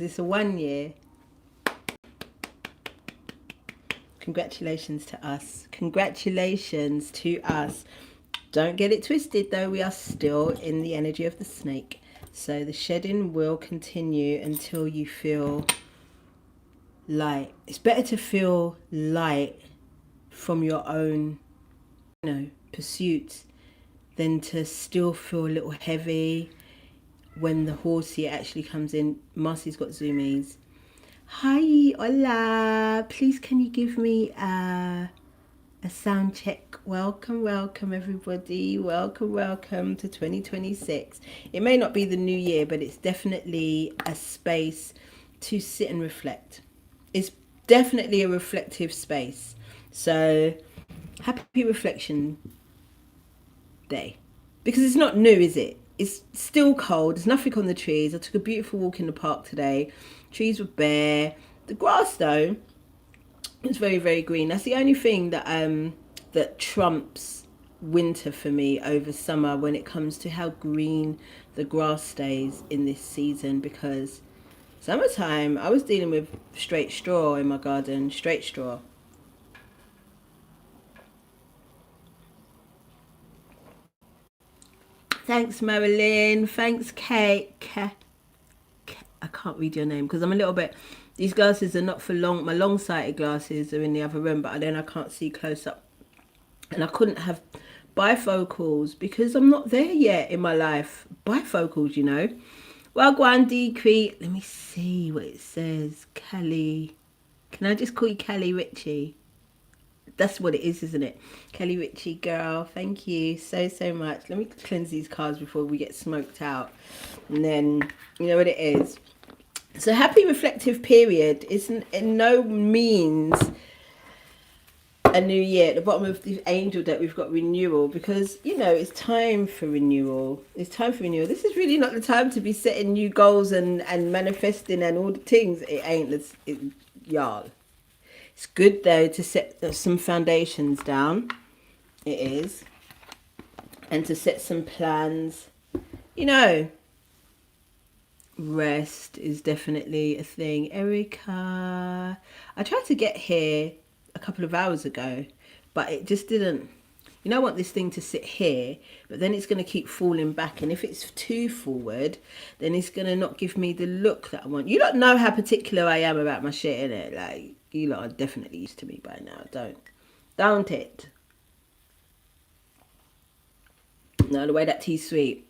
It's a 1 year. Congratulations to us. Congratulations to us. Don't get it twisted though, we are still in the energy of the snake. So the shedding will continue until you feel light. It's better to feel light from your own, pursuits than to still feel a little heavy when the horsey actually comes in. Marcy's got zoomies. Hi, hola. Please can you give me a sound check? Welcome everybody. Welcome to 2026. It may not be the new year, but it's definitely a space to sit and reflect. It's definitely a reflective space. So happy reflection day. Because it's not new, is it? It's still cold. There's nothing on the trees. I took a beautiful walk in the park today. Trees were bare. The grass though, it's very, very green. That's the only thing that that trumps winter for me over summer when it comes to how green the grass stays in this season. Because summertime, I was dealing with straight straw in my garden, straight straw. Thanks, Marilyn. Thanks, Kate. I can't read your name because I'm a little bit. These glasses are not for long. My long-sighted glasses are in the other room, but then I can't see close up. And I couldn't have bifocals because I'm not there yet in my life. Bifocals, you know. Well, Gwandy Crete. Let me see what it says. Kelly. Can I just call you Kelly Ritchie? That's what it is, isn't it? Kelly Ritchie, girl. Thank you so much. Let me cleanse these cards before we get smoked out. And then, you know what it is. So happy reflective period is in no means a new year. At the bottom of the angel deck, we've got renewal because, it's time for renewal. It's time for renewal. This is really not the time to be setting new goals and manifesting and all the things. It ain't. Y'all. It's good though to set some foundations down. It is. And to set some plans. Rest is definitely a thing. Erica, I tried to get here a couple of hours ago, but it just didn't. I want this thing to sit here, but then it's going to keep falling back. And if it's too forward, then it's going to not give me the look that I want. You don't know how particular I am about my shit, innit? Like, you lot are definitely used to me by now. Don't it? No, the way that tea's sweet.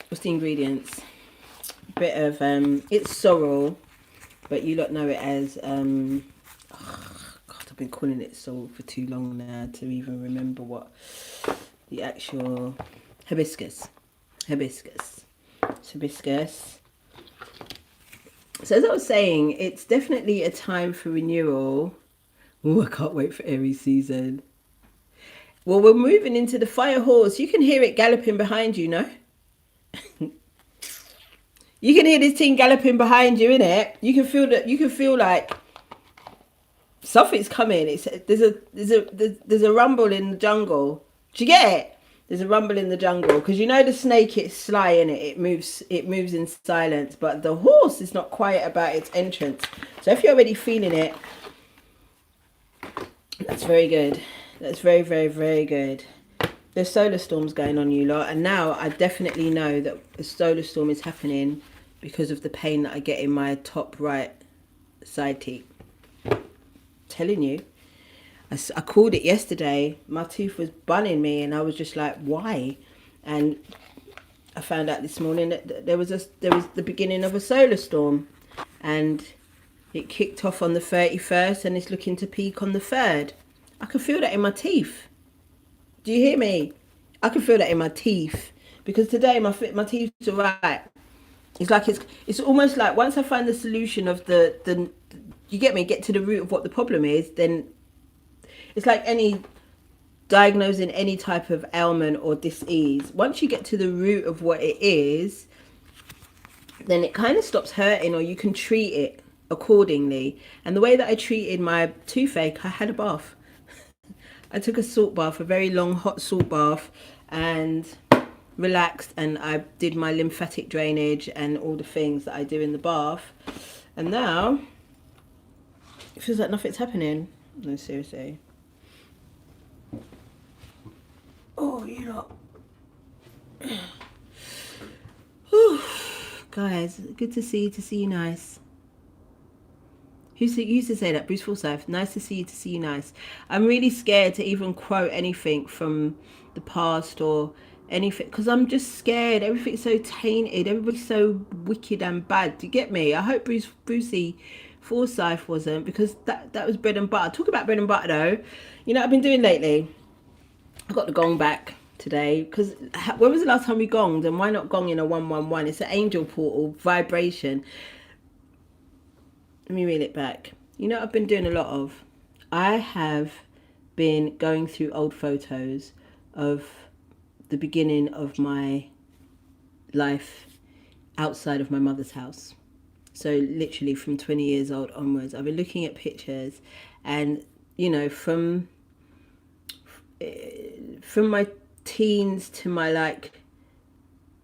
What's the ingredients? A bit of, it's sorrel, but you lot know it as, God, I've been calling it sorrel for too long now to even remember what the actual hibiscus. So as I was saying, it's definitely a time for renewal. Oh, I can't wait for Aries season. Well, we're moving into the fire horse. You can hear it galloping behind you, no? You can hear this thing galloping behind you, innit? You can feel that. You can feel like something's coming. There's a rumble in the jungle. Do you get it? There's a rumble in the jungle because the snake, it's sly in it. It moves in silence, but the horse is not quiet about its entrance. So if you're already feeling it, that's very good. That's very, very, very good. There's solar storms going on, you lot, and now I definitely know that a solar storm is happening because of the pain that I get in my top right side teeth. Telling you. I called it yesterday. My tooth was bunning me, and I was just like, "Why?" And I found out this morning that there was the beginning of a solar storm, and it kicked off on the 31st, and it's looking to peak on the 3rd. I can feel that in my teeth. Do you hear me? I can feel that in my teeth because today my teeth are right. It's like it's almost like once I find the solution of the you get me, get to the root of what the problem is, then. It's like diagnosing any type of ailment or dis-ease. Once you get to the root of what it is, then it kind of stops hurting, or you can treat it accordingly. And the way that I treated my toothache, I had a bath. I took a salt bath, a very long hot salt bath, and relaxed, and I did my lymphatic drainage and all the things that I do in the bath. And now it feels like nothing's happening. No, seriously. Oh, you know. Guys, good to see you nice. Who used to say that? Bruce Forsyth. Nice to see you nice. I'm really scared to even quote anything from the past or anything, because I'm just scared. Everything's so tainted. Everybody's so wicked and bad. Do you get me? I hope Brucey Forsyth wasn't, because that was bread and butter. Talk about bread and butter though. You know what I've been doing lately? I got the gong back today, because when was the last time we gonged, and why not gong in a 111? It's an angel portal vibration. Let me reel it back. You know what I've been doing a lot of? I have been going through old photos of the beginning of my life outside of my mother's house. So literally from 20 years old onwards, I've been looking at pictures, and you know, from my teens to my like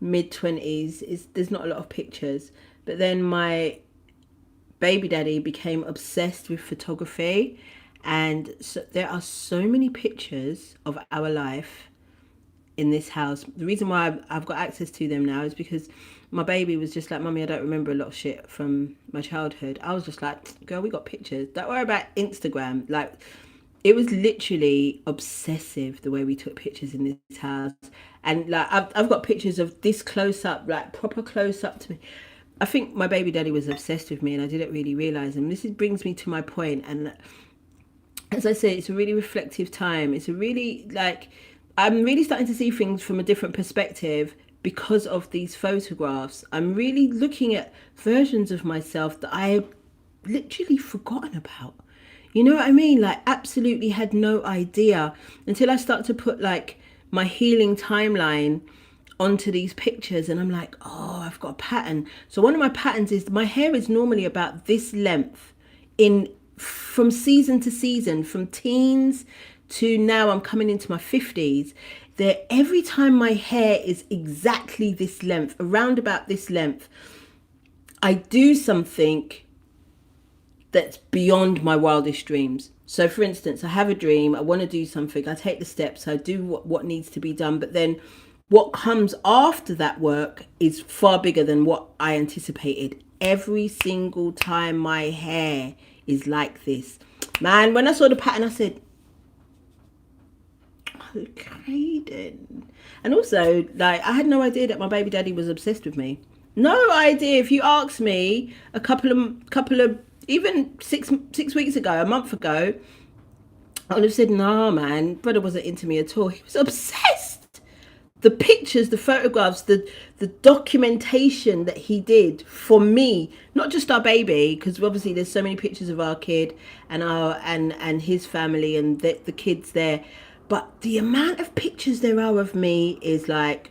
mid 20s, there's not a lot of pictures. But then my baby daddy became obsessed with photography, and so there are so many pictures of our life in this house. The reason why I've got access to them now is because my baby was just like, Mummy, I don't remember a lot of shit from my childhood. I was just like, girl, we got pictures. Don't worry about Instagram. Like, it was literally obsessive the way we took pictures in this house. And like, I've got pictures of this close up, like proper close up to me. I think my baby daddy was obsessed with me, and I didn't really realize. And this brings me to my point. And as I say, it's a really reflective time. It's a really, like, I'm really starting to see things from a different perspective because of these photographs. I'm really looking at versions of myself that I had literally forgotten about. You know what I mean? Like, absolutely had no idea until I start to put like my healing timeline onto these pictures, and I'm like, oh, I've got a pattern. So one of my patterns is my hair is normally about this length from season to season, from teens to now I'm coming into my 50s. That every time my hair is exactly this length, around about this length, I do something that's beyond my wildest dreams. So for instance, I have a dream, I want to do something, I take the steps, I do what needs to be done, but then what comes after that work is far bigger than what I anticipated. Every single time my hair is like this. Man, when I saw the pattern, I said, okay then. And also, like, I had no idea that my baby daddy was obsessed with me. No idea. If you asked me a couple of even six weeks ago, a month ago, I would have said, nah, man, brother wasn't into me at all. He was obsessed. The pictures, the photographs, the documentation that he did for me, not just our baby, because obviously there's so many pictures of our kid and and his family and the kids there, but the amount of pictures there are of me is like,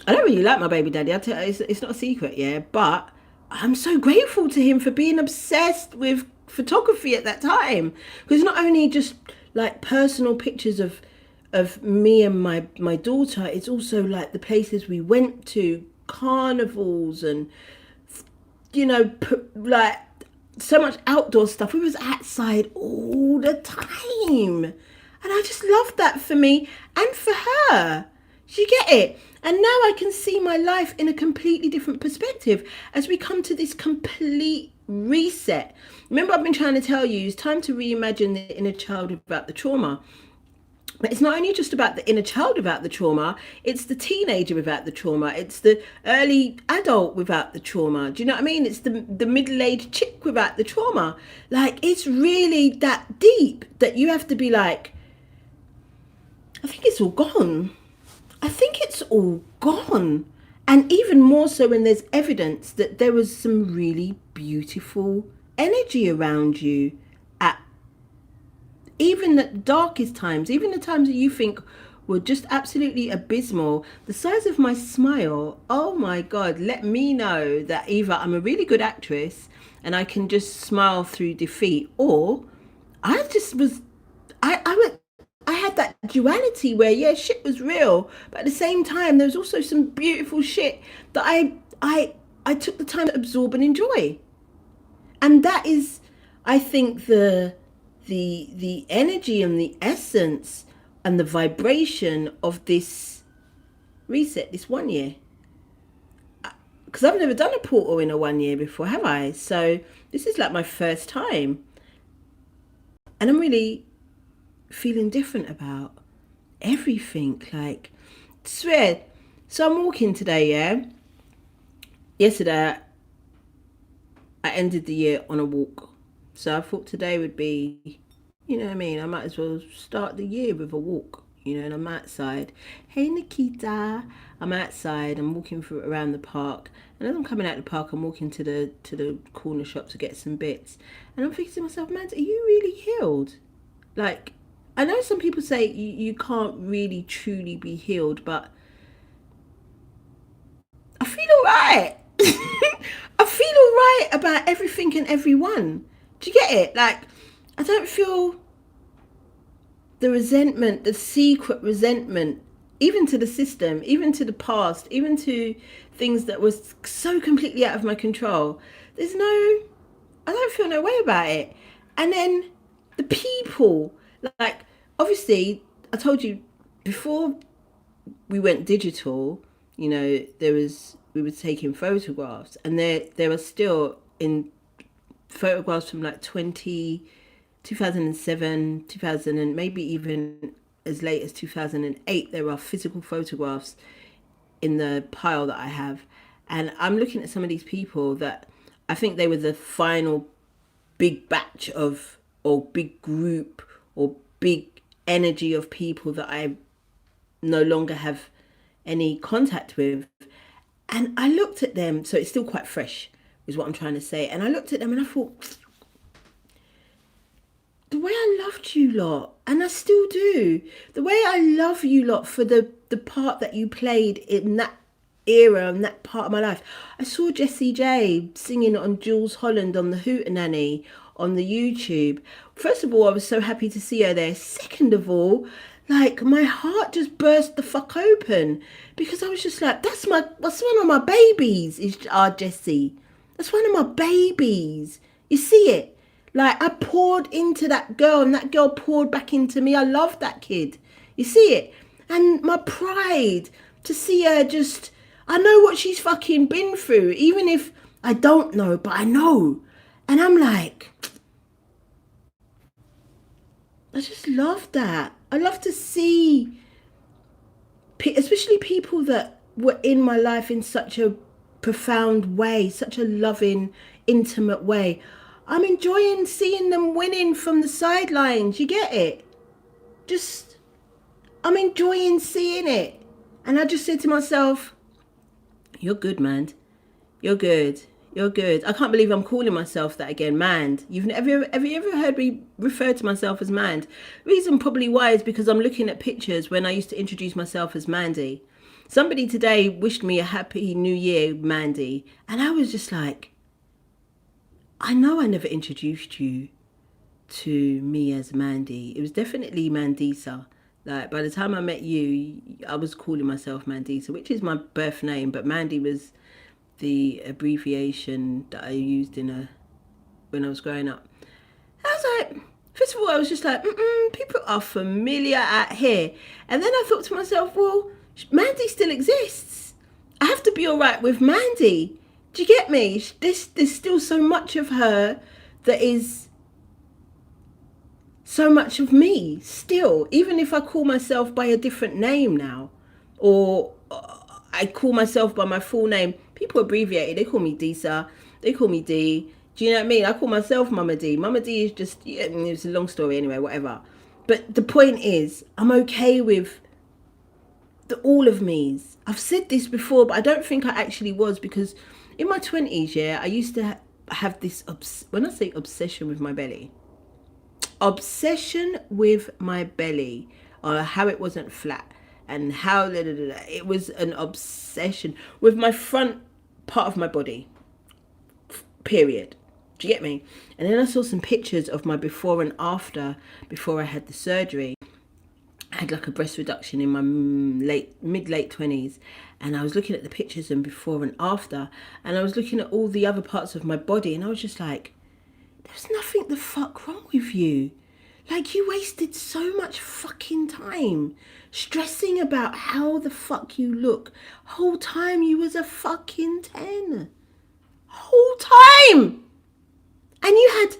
I don't really like my baby daddy. I tell you, it's not a secret, yeah, but I'm so grateful to him for being obsessed with photography at that time, because not only just like personal pictures of me and my daughter, it's also like the places we went to, carnivals, and you know, like so much outdoor stuff. We was outside all the time, and I just loved that for me and for her. Do you get it? And now I can see my life in a completely different perspective as we come to this complete reset. Remember, I've been trying to tell you, it's time to reimagine the inner child without the trauma. But it's not only just about the inner child without the trauma, it's the teenager without the trauma, it's the early adult without the trauma. Do you know what I mean? It's the middle-aged chick without the trauma. Like, it's really that deep that you have to be like, I think it's all gone. I think it's all gone. And even more so when there's evidence that there was some really beautiful energy around you at even the darkest times, even the times that you think were just absolutely abysmal. The size of my smile, oh my God, let me know that either I'm a really good actress and I can just smile through defeat, or I just was, I had that duality where, yeah, shit was real, but at the same time, there was also some beautiful shit that I took the time to absorb and enjoy. And that is, I think, the energy and the essence and the vibration of this reset, this 1 year. Because I've never done a portal in a 1 year before, have I? So this is like my first time. And I'm really feeling different about everything. Like, I swear. So I'm walking today, yeah? Yesterday, I ended the year on a walk. So I thought today would be, you know what I mean? I might as well start the year with a walk, you know, and I'm outside. Hey, Nikita. I'm outside. I'm walking around the park. And as I'm coming out the park, I'm walking to the corner shop to get some bits. And I'm thinking to myself, man, are you really healed? Like, I know some people say you can't really truly be healed, but I feel all right. I feel all right about everything and everyone. Do you get it? Like, I don't feel the resentment, the secret resentment, even to the system, even to the past, even to things that was so completely out of my control. I don't feel no way about it. And then the people, like, obviously, I told you before we went digital, you know, we were taking photographs, and there are still in photographs from like 2007, 2000, and maybe even as late as 2008, there are physical photographs in the pile that I have. And I'm looking at some of these people that I think they were the final big batch of, or big group, or big energy of people that I no longer have any contact with. And I looked at them, so it's still quite fresh, is what I'm trying to say. And I looked at them and I thought, the way I loved you lot, and I still do, the way I love you lot for the part that you played in that era and that part of my life. I saw Jessie J singing on Jules Holland on the Hootenanny on the YouTube. First of all, I was so happy to see her there. Second of all, like, my heart just burst the fuck open, because I was just like, that's one of my babies, is our Jessie. That's one of my babies. You see it? Like, I poured into that girl and that girl poured back into me. I love that kid. You see it? And my pride to see her just, I know what she's fucking been through, even if I don't know, but I know. And I'm like, I just love that. I love to see, especially people that were in my life in such a profound way, such a loving, intimate way. I'm enjoying seeing them winning from the sidelines. You get it? Just, I'm enjoying seeing it. And I just said to myself, you're good, man. You're good. You're good. I can't believe I'm calling myself that again, Mand. Have you ever heard me refer to myself as Mand? Reason probably why is because I'm looking at pictures when I used to introduce myself as Mandy. Somebody today wished me a happy new year, Mandy. And I was just like, I know I never introduced you to me as Mandy. It was definitely Mandisa. Like, by the time I met you, I was calling myself Mandisa, which is my birth name, but Mandy was the abbreviation that I used when I was growing up. I was like, first of all, I was just like, people are familiar out here. And then I thought to myself, well, Mandy still exists. I have to be all right with Mandy. Do you get me? There's still so much of her that is so much of me still, even if I call myself by a different name now, or I call myself by my full name. People abbreviate it. They call me Disa. They call me D. Do you know what I mean? I call myself Mama D. Mama D is just, yeah, it's a long story anyway, whatever. But the point is, I'm okay with all of me's. I've said this before, but I don't think I actually was, because in my 20s, yeah, I used to have this, when I say obsession with my belly, or how it wasn't flat, and how it was an obsession with my front part of my body, period. Do you get me? And then I saw some pictures of my before and after, before I had the surgery, I had like a breast reduction in my mid-late 20s, and I was looking at the pictures and before and after, and I was looking at all the other parts of my body, and I was just like, there's nothing the fuck wrong with you. Like, you wasted so much fucking time stressing about how the fuck you look. Whole time you was a fucking 10. Whole time. And you had,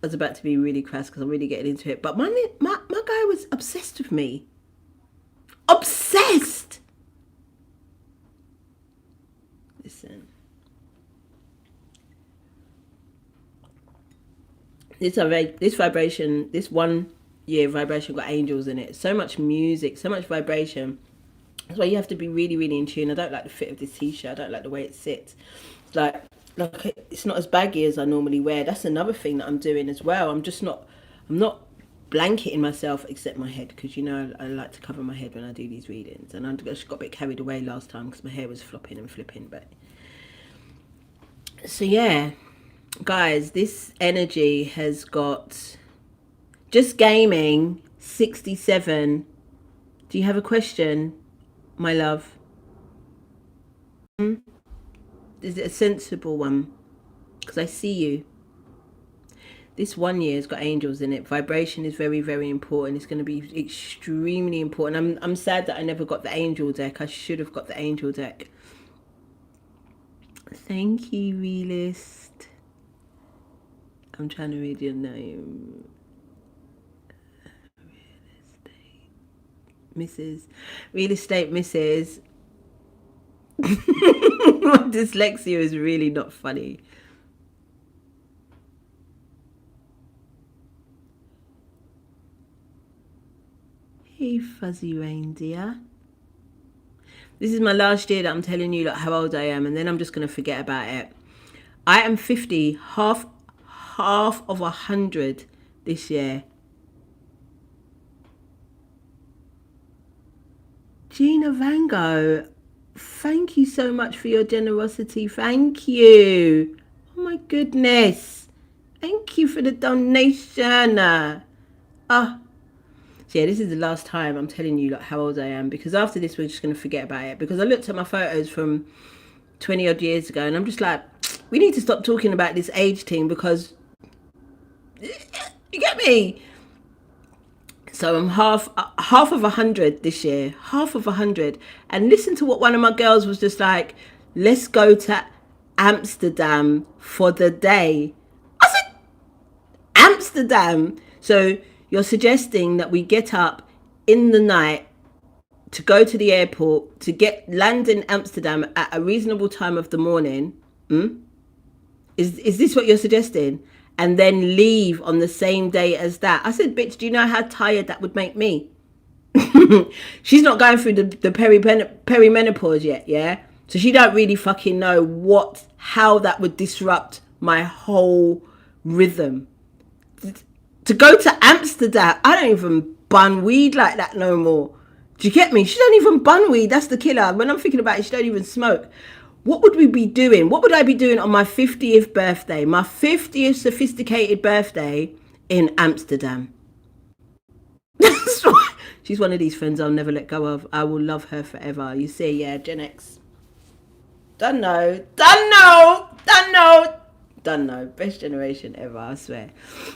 I was about to be really crass because I'm really getting into it, but my guy was obsessed with me. Obsessed. Listen. This vibration, this 1 year vibration got angels in it. So much music, so much vibration. That's why you have to be really, really in tune. I don't like the fit of this t-shirt. I don't like the way it sits. It's like it's not as baggy as I normally wear. That's another thing that I'm doing as well. I'm not blanketing myself except my head, because you know I like to cover my head when I do these readings. And I just got a bit carried away last time because my hair was flopping and flipping. But so yeah, guys, this energy has got just gaming 67. Do you have a question, my love? Is it a sensible one? Because I see you. This 1 year has got angels in it. Vibration is very, very important. It's going to be extremely important. I'm sad that I never got the angel deck. I should have got the angel deck. Thank you, realist. I'm trying to read your name. Real estate Mrs. Dyslexia is really not funny. Hey, fuzzy reindeer. This is my last year that I'm telling you like how old I am, and then I'm just going to forget about it. I am 50, half of 100 this year. Gina Vango, thank you so much for your generosity. Thank you. Oh my goodness. Thank you for the donation. So yeah, this is the last time I'm telling you like how old I am, because after this we're just going to forget about it, because I looked at my photos from 20 odd years ago and I'm just like, we need to stop talking about this age thing, because you get me. So I'm half of 100 this year, half of 100. And listen to what one of my girls was just like, let's go to Amsterdam for the day. I said, Amsterdam? So you're suggesting that we get up in the night to go to the airport, to land in Amsterdam at a reasonable time of the morning? Is this what you're suggesting? And then leave on the same day as that? I said, bitch, do you know how tired that would make me? She's not going through the perimenopause yet, yeah? So she don't really fucking know how that would disrupt my whole rhythm. To go to Amsterdam, I don't even bun weed like that no more. Do you get me? She don't even bun weed. That's the killer. When I'm thinking about it, she don't even smoke. What would we be doing? What would I be doing on my 50th birthday? My 50th sophisticated birthday in Amsterdam. She's one of these friends I'll never let go of. I will love her forever. You see, yeah, Gen X. Don't know. Best generation ever, I swear.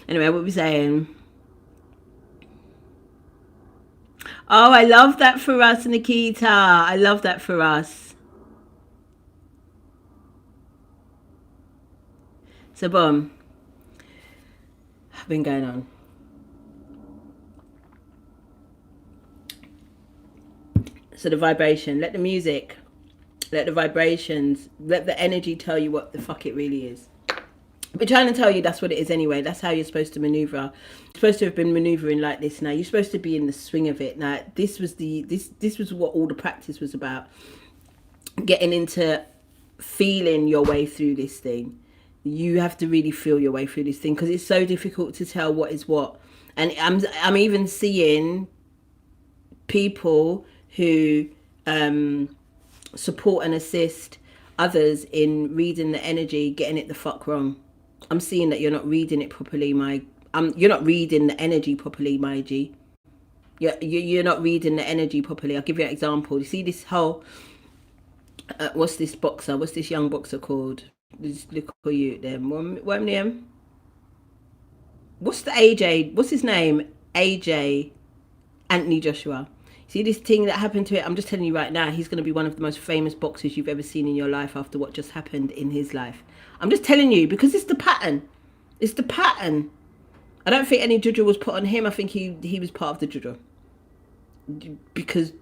Anyway, what were we saying? Oh, I love that for us, Nikita. I love that for us. So, boom. I've been going on. So the vibration, let the music, let the vibrations, let the energy tell you what the fuck it really is. We're trying to tell you that's what it is anyway. That's how you're supposed to maneuver. You're supposed to have been maneuvering like this now. You're supposed to be in the swing of it. Now, this was what all the practice was about. Getting into feeling your way through this thing. You have to really feel your way through this thing, because it's so difficult to tell what is what. And I'm even seeing people who support and assist others in reading the energy getting it the fuck wrong. I'm seeing that you're not reading it properly, you're not reading the energy properly, my G. You're not reading the energy properly. I'll give you an example. You see this whole what's this boxer? What's this young boxer called? This little you them. What name? What's the AJ? What's his name? AJ Anthony Joshua. See this thing that happened to it? I'm just telling you right now, he's going to be one of the most famous boxers you've ever seen in your life after what just happened in his life. I'm just telling you because it's the pattern. It's the pattern. I don't think any juju was put on him. I think he was part of the juju. Because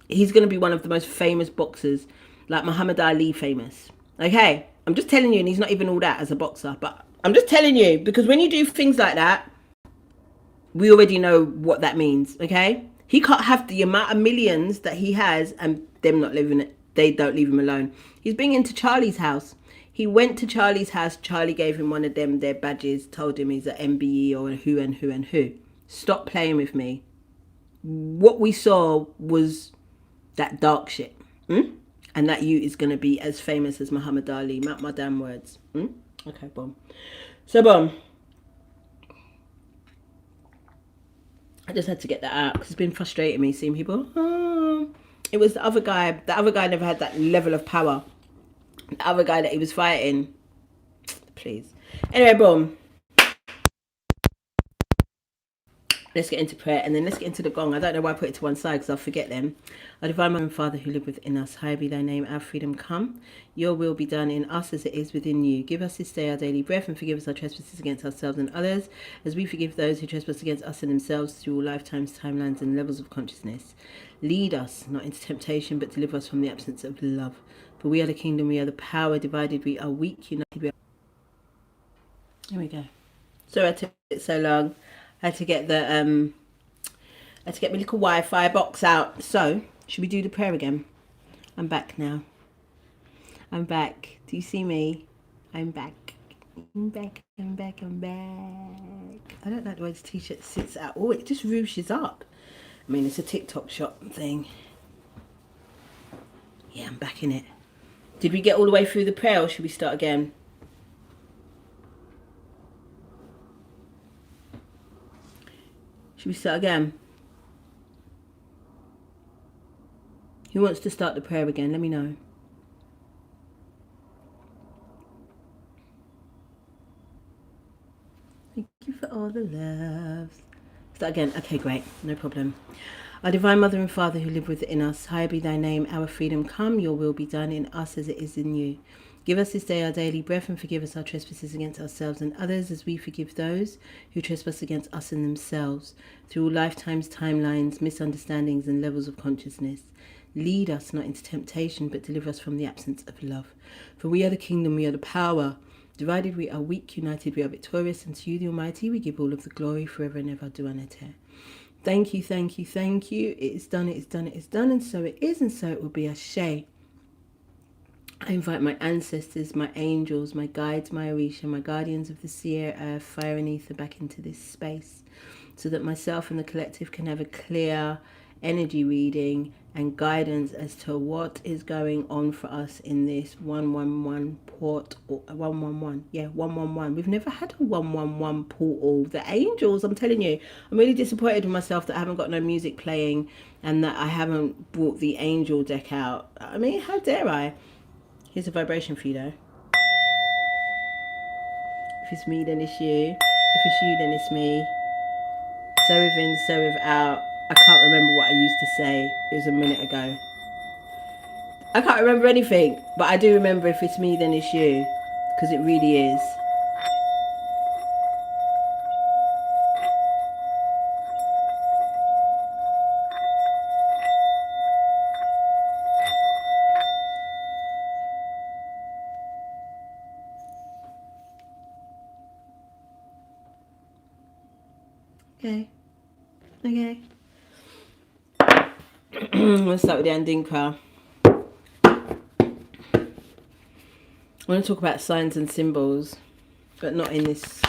he's going to be one of the most famous boxers, like Muhammad Ali famous. Okay? I'm just telling you, and he's not even all that as a boxer. But I'm just telling you, because when you do things like that, we already know what that means, okay? He can't have the amount of millions that he has and them not living it. They don't leave him alone. He's been into Charlie's house. He went to Charlie's house. Charlie gave him one of them, their badges, told him he's an MBE or who and who and who. Stop playing with me. What we saw was that dark shit. And that you is going to be as famous as Muhammad Ali. Mark my damn words. Okay, boom. So, boom. I just had to get that out because it's been frustrating me seeing people. It was the other guy. The other guy never had that level of power. The other guy that he was fighting. Please. Anyway, boom. Let's get into prayer and then let's get into the gong. I don't know why I put it to one side because I'll forget them. Our divine Mother and Father who live within us, hallowed be thy name, our freedom come. Your will be done in us as it is within you. Give us this day our daily bread and forgive us our trespasses against ourselves and others as we forgive those who trespass against us and themselves through all lifetimes, timelines and levels of consciousness. Lead us not into temptation but deliver us from the absence of love. For we are the kingdom, we are the power, divided we are weak, united we are... There we go. Sorry I took it so long. I had to get the I had to get my little Wi-Fi box out. So, should we do the prayer again? I'm back now. I'm back. Do you see me? I'm back. I'm back. I'm back. I'm back. I don't like the way this t-shirt sits out. Oh, it just ruches up. I mean, it's a TikTok shop thing. Yeah, I'm back in it. Did we get all the way through the prayer or should we start again? Should we start again? Who wants to start the prayer again? Let me know. Thank you for all the loves. Start again. Okay, great. No problem. Our divine Mother and Father who live within us, hallowed be thy name, our freedom come, your will be done in us as it is in you. Give us this day our daily bread and forgive us our trespasses against ourselves and others as we forgive those who trespass against us and themselves through all lifetimes, timelines, misunderstandings and levels of consciousness. Lead us not into temptation but deliver us from the absence of love. For we are the kingdom, we are the power. Divided we are weak, united we are victorious, and to you the Almighty we give all of the glory forever and ever. Duanete. Thank you, thank you, thank you. It is done, it is done, it is done, and so it is, and so it will be. Ashe. I invite my ancestors, my angels, my guides, my Orisha, my guardians of the sea, air, earth, fire and ether back into this space so that myself and the collective can have a clear energy reading and guidance as to what is going on for us in this 111 port, or 111, yeah, 111. We've never had a 111 portal. The angels, I'm telling you, I'm really disappointed with myself that I haven't got no music playing and that I haven't brought the angel deck out. I mean, how dare I? Here's a vibration for you though. If it's me, then it's you. If it's you, then it's me. So within, so without. I can't remember what I used to say. It was a minute ago. I can't remember anything, but I do remember if it's me, then it's you. Because it really is. Okay. Okay. Let's start with the Andinka. I want to talk about signs and symbols, but not in this.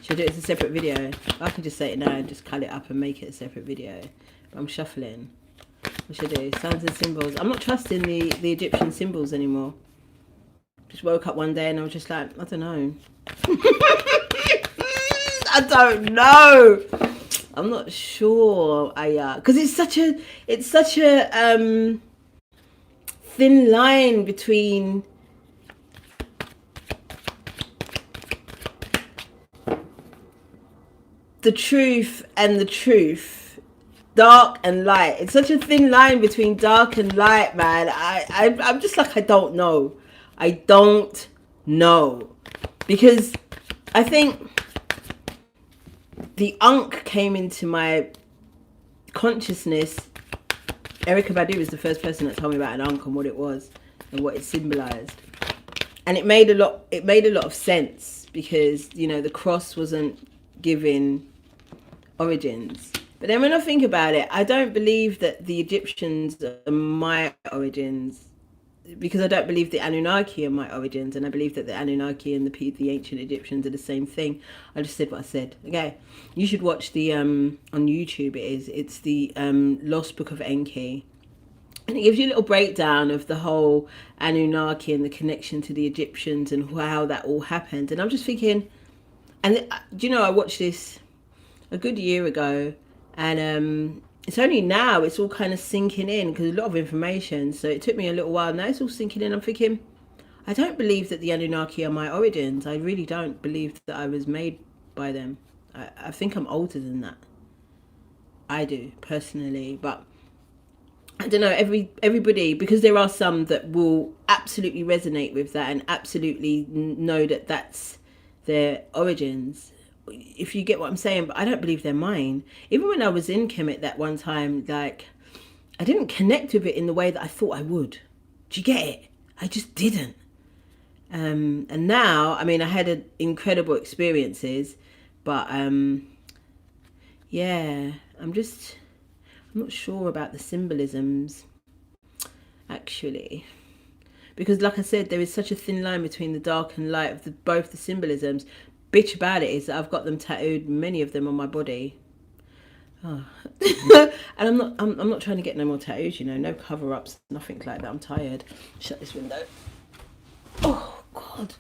Should I do it as a separate video? I can just say it now and just cut it up and make it a separate video. But I'm shuffling. What should I do? Signs and symbols. I'm not trusting the Egyptian symbols anymore. Just woke up one day and I was just like, I don't know. I don't know. I'm not sure. Because it's such a thin line between the truth and the truth, dark and light. It's such a thin line between dark and light, man. I'm just like, I don't know. I don't know. Because I think the Ankh came into my consciousness. Erykah Badu was the first person that told me about an Ankh and what it was and what it symbolized. And it made a lot of sense, because, you know, the cross wasn't given origins. But then when I think about it, I don't believe that the Egyptians are my origins, because I don't believe the Anunnaki are my origins, and I believe that the Anunnaki and the ancient Egyptians are the same thing. I just said what I said. Okay, you should watch the on YouTube. It's the Lost Book of Enki, and it gives you a little breakdown of the whole Anunnaki and the connection to the Egyptians and how that all happened. And I'm just thinking, and do you know, I watched this a good year ago, and it's only now it's all kind of sinking in, because a lot of information, so it took me a little while. Now it's all sinking in. I'm thinking, I don't believe that the Anunnaki are my origins. I really don't believe that I was made by them. I think I'm older than that. I do, personally. But I don't know, everybody, because there are some that will absolutely resonate with that and absolutely know that that's their origins, if you get what I'm saying. But I don't believe they're mine. Even when I was in Kemet that one time, like, I didn't connect with it in the way that I thought I would. Do you get it? I just didn't. And now, I mean, I had incredible experiences, but yeah, I'm not sure about the symbolisms, actually. Because, like I said, there is such a thin line between the dark and light of both the symbolisms. Bitch about it is that I've got them tattooed, many of them, on my body. Oh. And I'm not trying to get no more tattoos, you know, no cover-ups, nothing like that. I'm tired. Shut this window. Oh, God.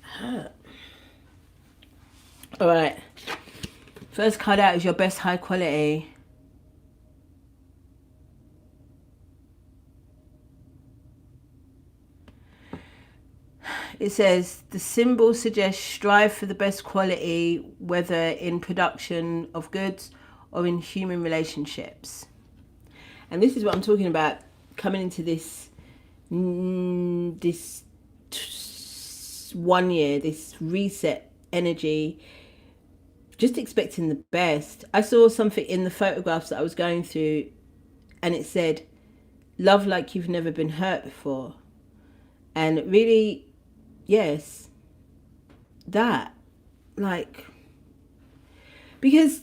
Hurt. All right. First card out is your best high quality. It says, the symbol suggests strive for the best quality, whether in production of goods or in human relationships. And this is what I'm talking about, coming into this 1 year, this reset energy, just expecting the best. I saw something in the photographs that I was going through, and it said, love like you've never been hurt before. And it really, yes, that, like, because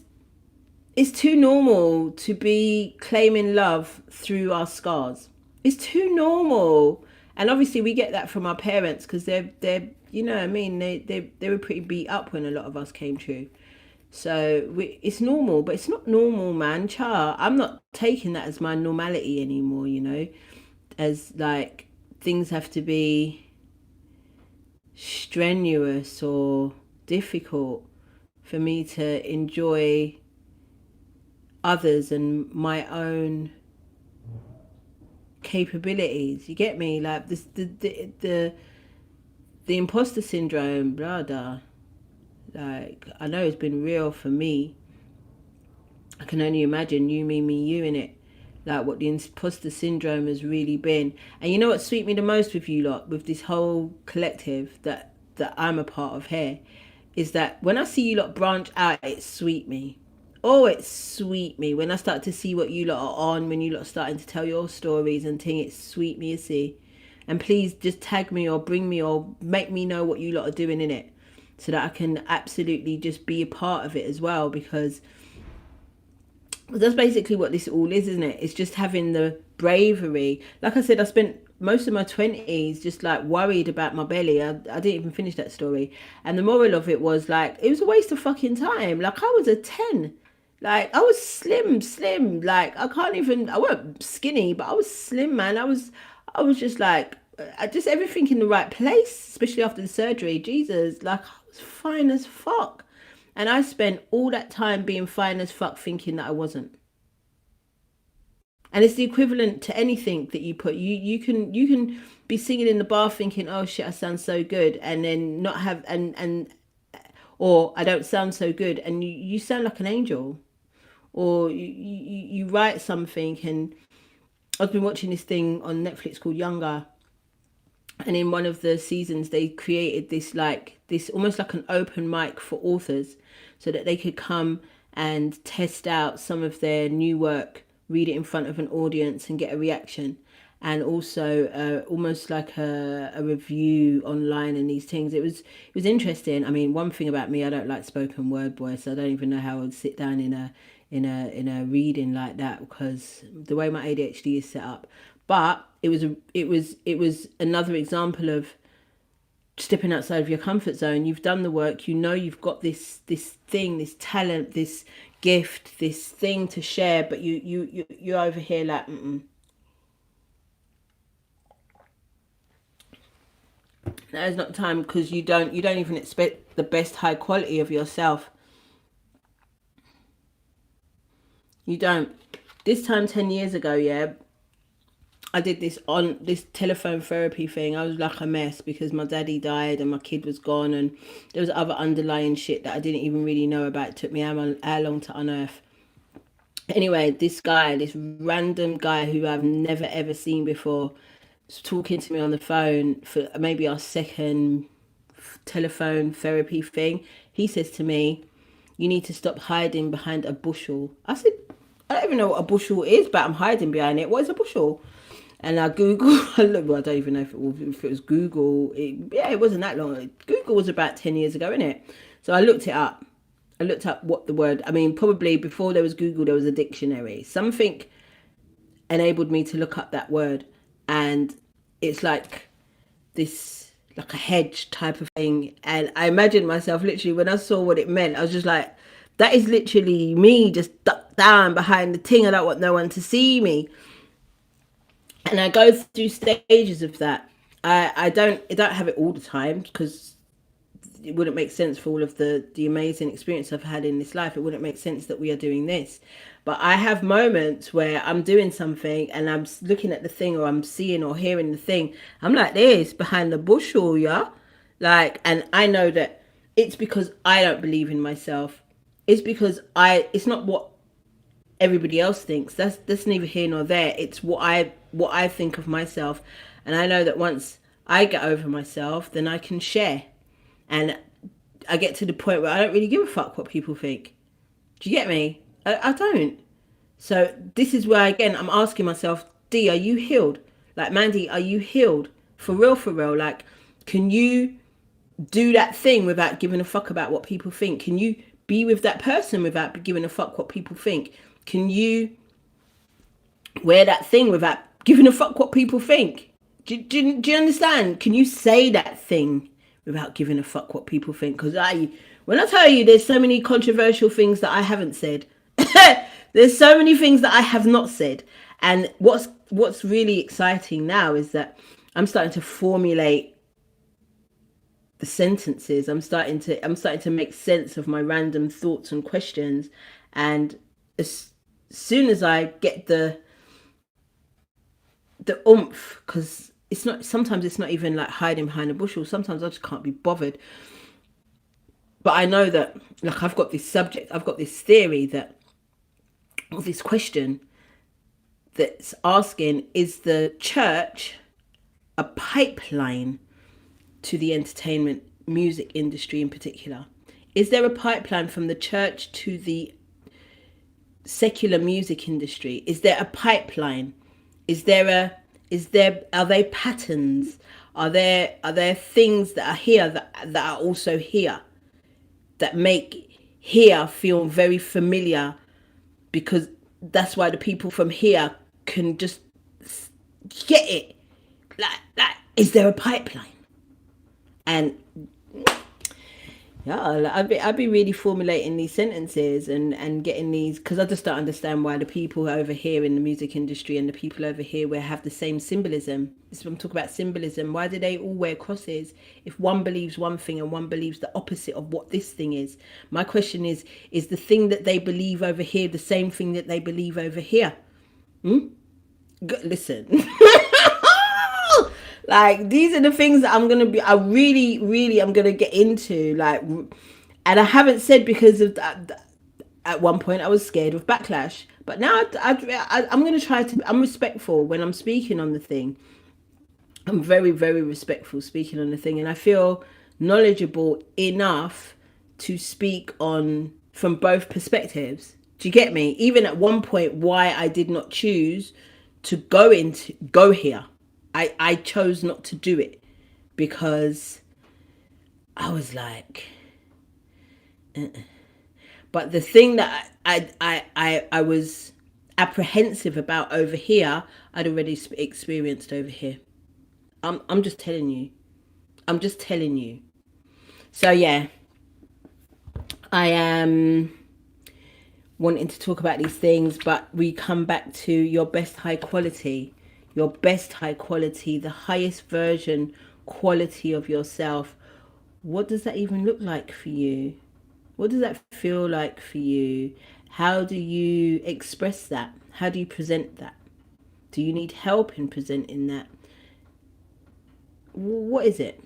it's too normal to be claiming love through our scars. It's too normal. And obviously we get that from our parents, because they're you know what I mean, they were pretty beat up when a lot of us came true. So it's normal, but it's not normal, man. I'm not taking that as my normality anymore, you know, as like things have to be strenuous or difficult for me to enjoy others and my own capabilities. You get me? Like this, the imposter syndrome, blah blah. Like, I know it's been real for me. I can only imagine you, me, you in it. Like, what the imposter syndrome has really been. And you know what sweet me the most with you lot, with this whole collective that I'm a part of here, is that when I see you lot branch out, it's sweet me. Oh, it's sweet me. When I start to see what you lot are on, when you lot are starting to tell your stories and thing, it's sweet me, you see. And please just tag me or bring me or make me know what you lot are doing in it, so that I can absolutely just be a part of it as well, because that's basically what this all is, isn't it? It's just having the bravery. Like I said, I spent most of my 20s just like worried about my belly. I didn't even finish that story. And the moral of it was, like, it was a waste of fucking time. Like, I was a 10. Like, I was slim. Like, I wasn't skinny, but I was slim, man. I was just like, just everything in the right place, especially after the surgery. Jesus, like, I was fine as fuck. And I spent all that time being fine as fuck thinking that I wasn't. And it's the equivalent to anything that you put. You can be singing in the bar thinking, oh shit, I sound so good, and then not have and or I don't sound so good, and you sound like an angel. Or you write something, and I've been watching this thing on Netflix called Younger, and in one of the seasons they created this almost like an open mic for authors, so that they could come and test out some of their new work, read it in front of an audience and get a reaction, and also almost like a review online and these things. It was interesting. I mean, one thing about me, I don't like spoken word, boy, so I don't even know how I would sit down in a reading like that, because the way my ADHD is set up. But it was another example of stepping outside of your comfort zone. You've done the work, you've got this thing, this talent, this gift, this thing to share, but you're over here like, that is not time, because you don't even expect the best high quality of yourself. You don't. This time 10 years ago, yeah, I did this telephone therapy thing. I was like a mess because my daddy died and my kid was gone, and there was other underlying shit that I didn't even really know about. It took me how long to unearth. Anyway, this random guy who I've never ever seen before, was talking to me on the phone for maybe our second telephone therapy thing. He says to me, you need to stop hiding behind a bushel. I said, I don't even know what a bushel is, but I'm hiding behind it. What is a bushel? And I Google, well, I don't even know if it was Google. It wasn't that long. Google was about 10 years ago, innit? So I looked it up. I looked up what the word, I mean, probably before there was Google, there was a dictionary. Something enabled me to look up that word. And it's like this, like a hedge type of thing. And I imagined myself literally, when I saw what it meant, I was just like, that is literally me just ducked down behind the thing. I don't want no one to see me. And I go through stages of that. I don't have it all the time, because it wouldn't make sense for all of the amazing experience I've had in this life. It wouldn't make sense that we are doing this. But I have moments where I'm doing something and I'm looking at the thing, or I'm seeing or hearing the thing. I'm like this behind the bushel, yeah. Like, and I know that it's because I don't believe in myself. It's because it's not what everybody else thinks. That's neither here nor there. It's what I think of myself. And I know that once I get over myself, then I can share. And I get to the point where I don't really give a fuck what people think. Do you get me? I don't. So this is where, again, I'm asking myself, D, are you healed? Like, Mandy, are you healed? For real, for real. Like, can you do that thing without giving a fuck about what people think? Can you be with that person without giving a fuck what people think? Can you wear that thing without giving a fuck what people think? Do you understand? Can you say that thing without giving a fuck what people think? Because when I tell you, there's so many controversial things that I haven't said. There's so many things that I have not said. And what's really exciting now is that I'm starting to formulate the sentences. I'm starting to make sense of my random thoughts and questions. And as soon as I get the oomph, because sometimes it's not even like hiding behind a bushel. Sometimes I just can't be bothered. But I know that, like, I've got this subject, I've got this theory that, or this question that's asking, is the church a pipeline to the entertainment music industry in particular? Is there a pipeline from the church to the secular music industry? Is there a pipeline? Are there patterns? Are there things that are here that are also here, that make here feel very familiar, because that's why the people from here can just get it? Like, is there a pipeline? And Yeah, like, I'd be really formulating these sentences and getting these, because I just don't understand why the people over here in the music industry and the people over here where have the same symbolism. This is what I'm talking about, symbolism. Why do they all wear crosses if one believes one thing and one believes the opposite of what this thing is? My question is the thing that they believe over here the same thing that they believe over here? Listen. Like, these are the things that I really am gonna get into, like, and I haven't said because of that. At one point I was scared of backlash, but now I'm gonna try to, I'm respectful when I'm speaking on the thing. I'm very, very respectful speaking on the thing, and I feel knowledgeable enough to speak on from both perspectives. Do you get me? Even at one point, why I did not choose to go here. I chose not to do it because I was like, But the thing that I was apprehensive about over here, I'd already experienced over here. I'm just telling you. I'm just telling you. So yeah, I am wanting to talk about these things, but we come back to your best high quality. Your best high quality, the highest version quality of yourself. What does that even look like for you? What does that feel like for you? How do you express that? How do you present that? Do you need help in presenting that? What is it?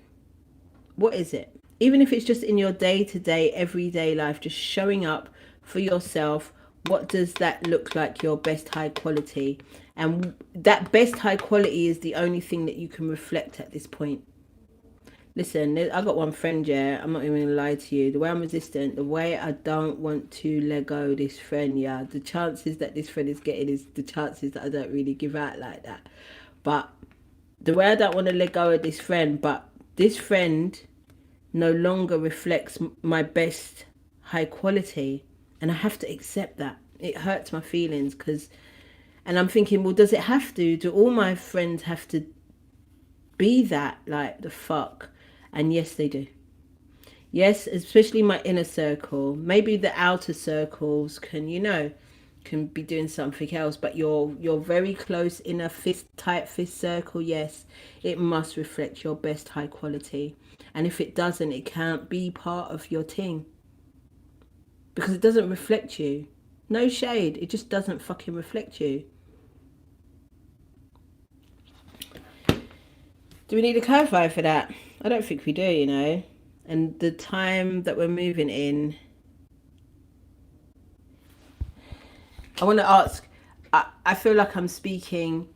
What is it? Even if it's just in your day-to-day, everyday life, just showing up for yourself, what does that look like, your best high quality? And that best high quality is the only thing that you can reflect at this point. Listen, I got one friend, yeah, I'm not even gonna lie to you. The way I'm resistant, the way I don't want to let go this friend, yeah, the chances that this friend is getting is the chances that I don't really give out like that. But the way I don't want to let go of this friend, but this friend no longer reflects my best high quality, and I have to accept that. It hurts my feelings because, and I'm thinking, well, does it have to? Do all my friends have to be that? Like, the fuck? And yes, they do. Yes, especially my inner circle. Maybe the outer circles can be doing something else, but your very close inner tight fist circle, yes, it must reflect your best high quality. And if it doesn't, it can't be part of your team because it doesn't reflect you. No shade, it just doesn't fucking reflect you. Do we need to clarify for that? I don't think we do. And the time that we're moving in, I want to ask, I feel like I'm speaking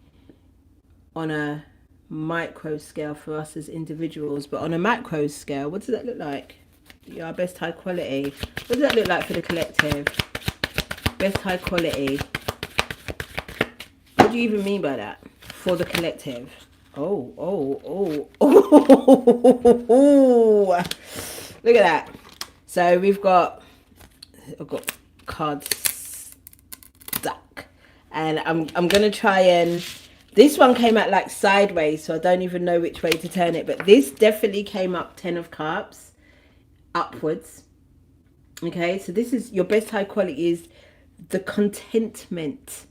on a micro scale for us as individuals, but on a macro scale, what does that look like? Our best high quality. What does that look like for the collective? Best high quality. What do you even mean by that? For the collective. Oh. Look at that. So I've got cards stuck. And I'm gonna try and, this one came out like sideways, so I don't even know which way to turn it, but this definitely came up 10 of cups upwards. Okay, so this is your best high quality, is the contentment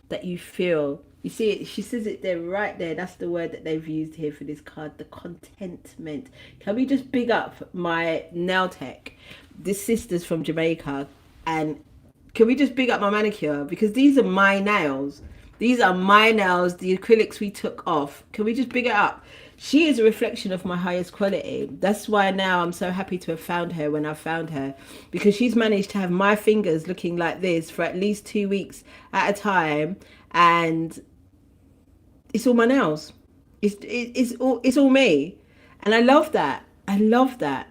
that you feel. You see it, she says it there, right there. That's the word that they've used here for this card, the contentment. Can we just big up my nail tech? This sister's from Jamaica, and can we just big up my manicure? Because these are my nails. These are my nails, the acrylics we took off. Can we just big it up? She is a reflection of my highest quality. That's why now I'm so happy to have found her when I found her, because she's managed to have my fingers looking like this for at least 2 weeks at a time, and it's all my nails. It's all me, and I love that. I love that.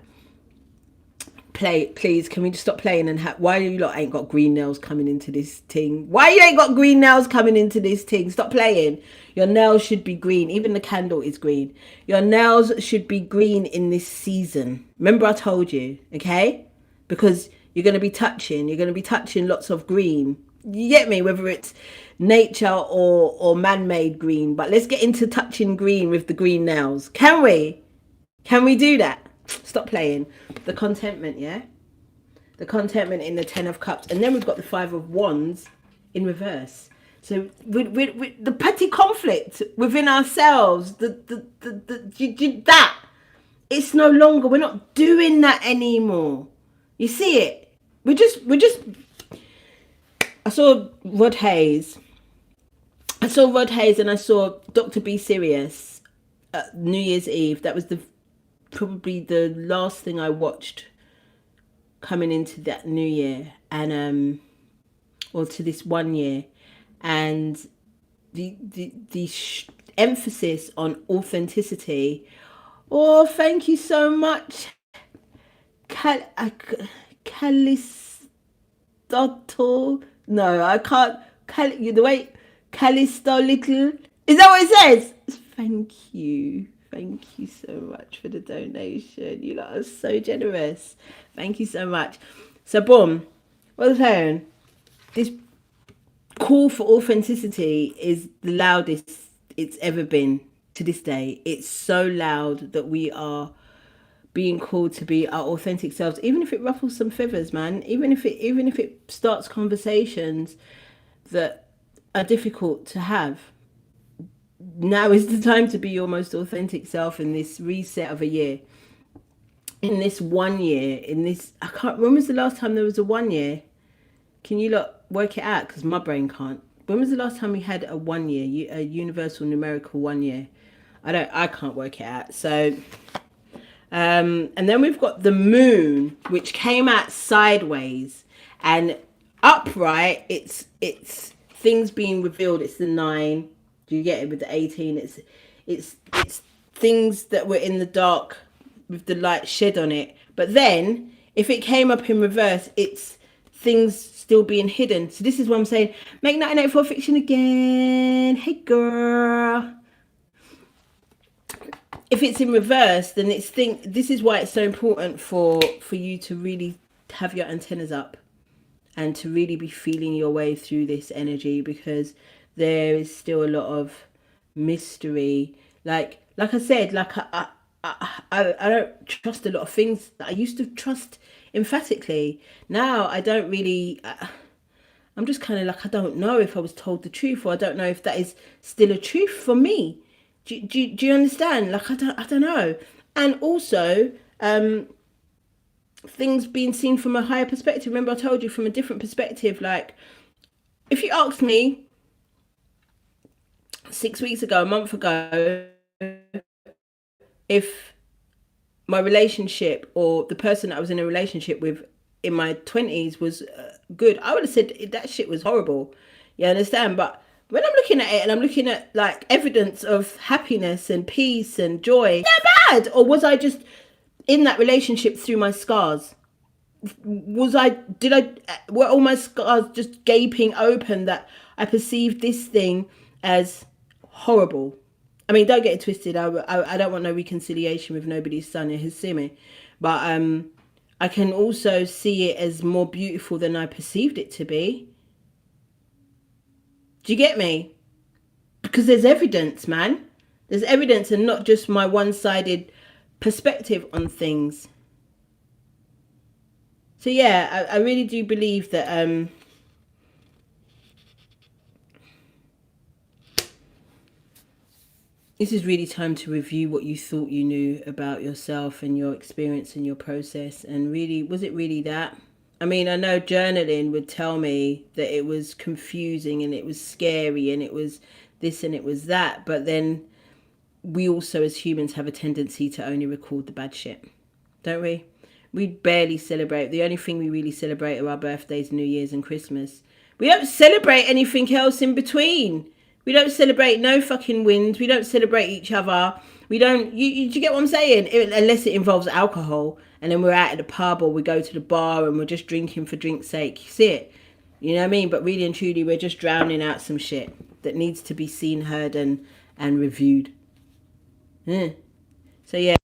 Please, can we just stop playing and why you lot ain't got green nails coming into this thing? Why you ain't got green nails coming into this thing? Stop playing. Your nails should be green. Even the candle is green. Your nails should be green in this season. Remember I told you, okay? Because you're going to be touching lots of green. You get me? Whether it's nature or man-made green. But let's get into touching green with the green nails. Can we do that? Stop playing. The contentment, yeah? The contentment in the Ten of Cups. And then we've got the Five of Wands in reverse. So with the petty conflict within ourselves, that, it's no longer, we're not doing that anymore. You see it? We're just, I saw Rod Hayes. And I saw Dr. Be Serious at New Year's Eve. That was probably the last thing I watched coming into that new year, and or to this 1 year, and the emphasis on authenticity. Oh, thank you so much, Callistotle. No, I can't. The way Callisto Little. Is that what it says? Thank you. Thank you so much for the donation. You lot are so generous. Thank you so much. So, boom. What was I saying? This call for authenticity is the loudest it's ever been to this day. It's so loud that we are being called to be our authentic selves, even if it ruffles some feathers, man. Even if it starts conversations that are difficult to have. Now is the time to be your most authentic self in this reset of a year. In this 1 year, I can't, when was the last time there was a 1 year? Can you work it out? Because my brain can't. When was the last time we had a 1 year, a universal numerical 1 year? I can't work it out. So, and then we've got the moon, which came out sideways, and upright. It's things being revealed. It's the 9. Do you get it with the 18? It's things that were in the dark with the light shed on it. But then if it came up in reverse, it's things still being hidden. So this is what I'm saying. Make 1984 fiction again. Hey girl. If it's in reverse, then this is why it's so important for you to really have your antennas up and to really be feeling your way through this energy, because there is still a lot of mystery. Like I said, I don't trust a lot of things that I used to trust emphatically. Now I don't really. I'm just kind of like, I don't know if I was told the truth, or I don't know if that is still a truth for me. Do you understand? Like, I don't know. And also, things being seen from a higher perspective. Remember I told you, from a different perspective. Like, if you asked me 6 weeks ago, a month ago, if my relationship or the person I was in a relationship with in my 20s was good, I would have said that shit was horrible. You understand? But when I'm looking at it and I'm looking at like evidence of happiness and peace and joy, they're bad. Or was I just in that relationship through my scars? Were all my scars just gaping open that I perceived this thing as horrible? I mean, don't get it twisted. I don't want no reconciliation with nobody's son in his simi, but I can also see it as more beautiful than I perceived it to be. Do you get me? Because there's evidence, man. There's evidence, and not just my one-sided perspective on things. So yeah, I really do believe that this is really time to review what you thought you knew about yourself and your experience and your process. And really, was it really that? I mean, I know journaling would tell me that it was confusing and it was scary and it was this and it was that. But then we also as humans have a tendency to only record the bad shit, don't we? We barely celebrate. The only thing we really celebrate are our birthdays, New Year's and Christmas. We don't celebrate anything else in between. We don't celebrate no fucking wins. We don't celebrate each other. We don't, do you get what I'm saying? Unless it involves alcohol, and then we're out at the pub or we go to the bar and we're just drinking for drink's sake. You see it? You know what I mean? But really and truly, we're just drowning out some shit that needs to be seen, heard and reviewed. Yeah. So yeah,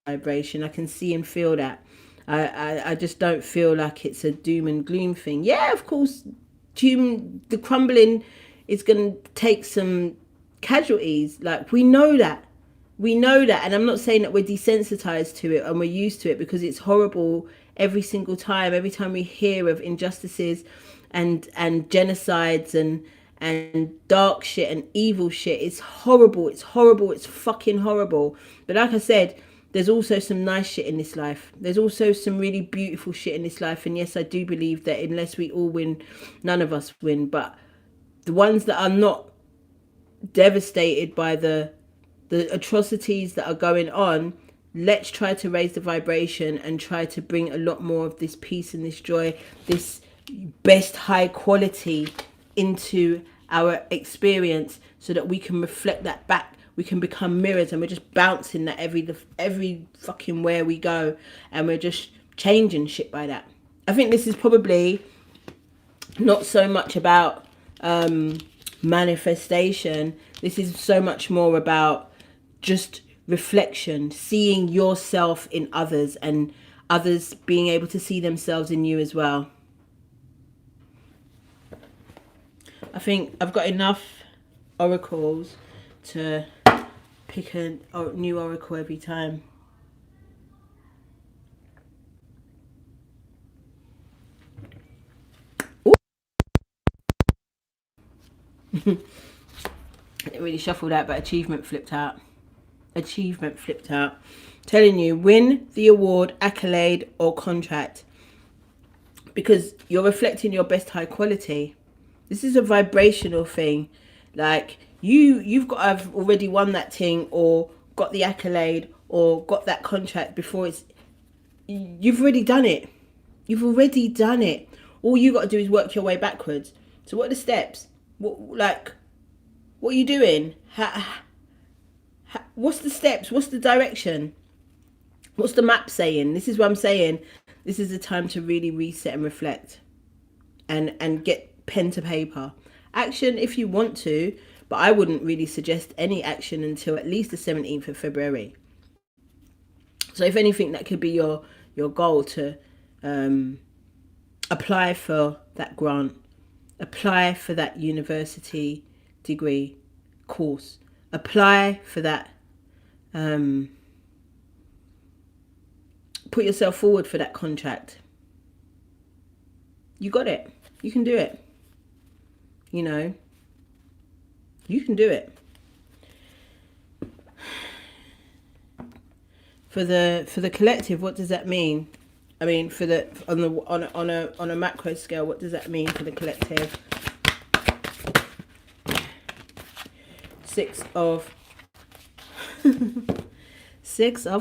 vibration. I can see and feel that. I just don't feel like it's a doom and gloom thing. Yeah, of course, the crumbling is going to take some casualties. Like, we know that. we know that, and I'm not saying that we're desensitized to it and we're used to it, because it's horrible every single time. Every time we hear of injustices and genocides and dark shit and evil shit, it's horrible. It's horrible. It's fucking horrible. But like I said, there's also some nice shit in this life. There's also some really beautiful shit in this life. And yes, I do believe that unless we all win, none of us win. But the ones that are not devastated by the atrocities that are going on, let's try to raise the vibration and try to bring a lot more of this peace and this joy, this best high quality into our experience, so that we can reflect that back. We can become mirrors, and we're just bouncing that every fucking where we go, and we're just changing shit by that. I think this is probably not so much about manifestation. This is so much more about just reflection, seeing yourself in others, and others being able to see themselves in you as well. I think I've got enough oracles to pick a new oracle every time. It really shuffled out, but achievement flipped out. Achievement flipped out. Telling you, win the award, accolade, or contract, because you're reflecting your best high quality. This is a vibrational thing. Like you've got to have already won that thing, or got the accolade, or got that contract before you've already done it. You've already done it. All you got to do is work your way backwards. So what are the steps? What are you doing? What's the steps? What's the direction? What's the map saying? This is what I'm saying. This is the time to really reset and reflect, and get pen to paper. Action if you want to, but I wouldn't really suggest any action until at least the 17th of February. So if anything, that could be your goal, to apply for that grant, apply for that university degree course, apply for that, put yourself forward for that contract. You got it. You can do it. You know, you can do it. For the collective, what does that mean? I mean, on a macro scale, what does that mean for the collective? Six of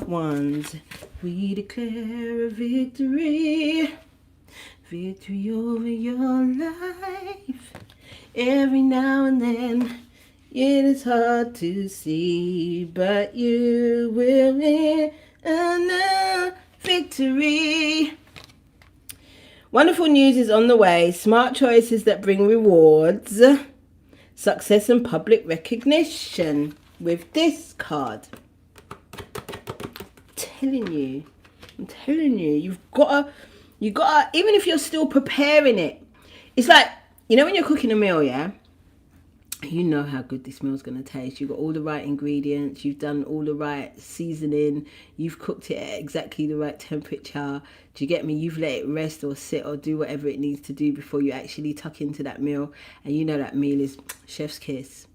Wands. We declare a victory. Victory over your life. Every now and then, it is hard to see, but you will win another victory. Wonderful news is on the way. Smart choices that bring rewards, success and public recognition with this card. I'm telling you, you've got to, even if you're still preparing it, it's like, you know, when you're cooking a meal, yeah, you know how good this meal's going to taste. You've got all the right ingredients. You've done all the right seasoning. You've cooked it at exactly the right temperature. Do you get me? You've let it rest or sit or do whatever it needs to do before you actually tuck into that meal. And you know that meal is chef's kiss.